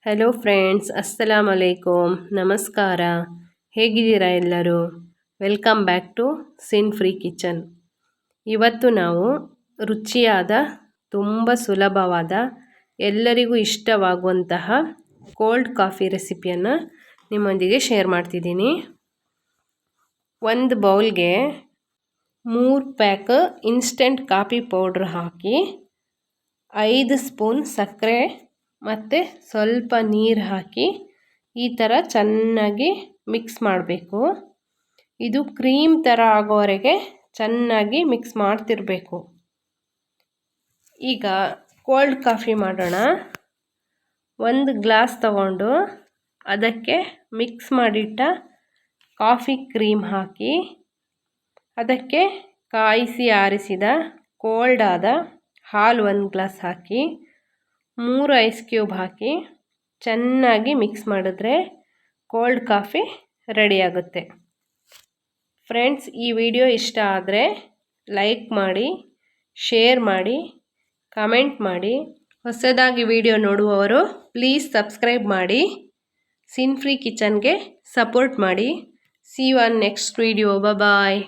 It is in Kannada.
Hello friends, ಅಸ್ಸಲಾಮ್ ಅಲೈಕುಮ್. ನಮಸ್ಕಾರ. ಹೇಗಿದ್ದೀರಾ ಎಲ್ಲರೂ? Welcome back to sin free kitchen. ಇವತ್ತು ನಾವು ರುಚಿಯಾದ, ತುಂಬ ಸುಲಭವಾದ, ಎಲ್ಲರಿಗೂ ಇಷ್ಟವಾಗುವಂತಹ ಕೋಲ್ಡ್ ಕಾಫಿ ರೆಸಿಪಿಯನ್ನು ನಿಮ್ಮೊಂದಿಗೆ ಶೇರ್ ಮಾಡ್ತಿದ್ದೀನಿ. ಒಂದು ಬೌಲ್ಗೆ 3 ಪ್ಯಾಕ್ ಇನ್ಸ್ಟೆಂಟ್ ಕಾಫಿ ಪೌಡ್ರ್ ಹಾಕಿ 5 ಸ್ಪೂನ್ ಸಕ್ಕರೆ ಮತ್ತು ಸ್ವಲ್ಪ ನೀರು ಹಾಕಿ ಈ ಥರ ಚೆನ್ನಾಗಿ ಮಿಕ್ಸ್ ಮಾಡಬೇಕು. ಇದು ಕ್ರೀಮ್ ಥರ ಆಗೋವರೆಗೆ ಚೆನ್ನಾಗಿ ಮಿಕ್ಸ್ ಮಾಡ್ತಿರಬೇಕು. ಈಗ ಕೋಲ್ಡ್ ಕಾಫಿ ಮಾಡೋಣ. 1 ಗ್ಲಾಸ್ ತಗೊಂಡು ಅದಕ್ಕೆ ಮಿಕ್ಸ್ ಮಾಡಿಟ್ಟ ಕಾಫಿ ಕ್ರೀಮ್ ಹಾಕಿ ಅದಕ್ಕೆ ಕಾಯಿಸಿ ಆರಿಸಿದ ಕೋಲ್ಡ್ ಆದ ಹಾಲು 1 ಗ್ಲಾಸ್ ಹಾಕಿ 3 ಐಸ್ ಕ್ಯೂಬ್ ಹಾಕಿ ಚೆನ್ನಾಗಿ ಮಿಕ್ಸ್ ಮಾಡಿದ್ರೆ ಕೋಲ್ಡ್ ಕಾಫಿ ರೆಡಿಯಾಗುತ್ತೆ. ಫ್ರೆಂಡ್ಸ್, ಈ ವಿಡಿಯೋ ಇಷ್ಟ ಆದರೆ ಲೈಕ್ ಮಾಡಿ, ಶೇರ್ ಮಾಡಿ, ಕಮೆಂಟ್ ಮಾಡಿ. ಹೊಸದಾಗಿ ವಿಡಿಯೋ ನೋಡುವವರು ಪ್ಲೀಸ್ ಸಬ್ಸ್ಕ್ರೈಬ್ ಮಾಡಿ. ಸಿನ್ ಫ್ರೀ ಕಿಚನ್ಗೆ ಸಪೋರ್ಟ್ ಮಾಡಿ. See you on next video. Bye.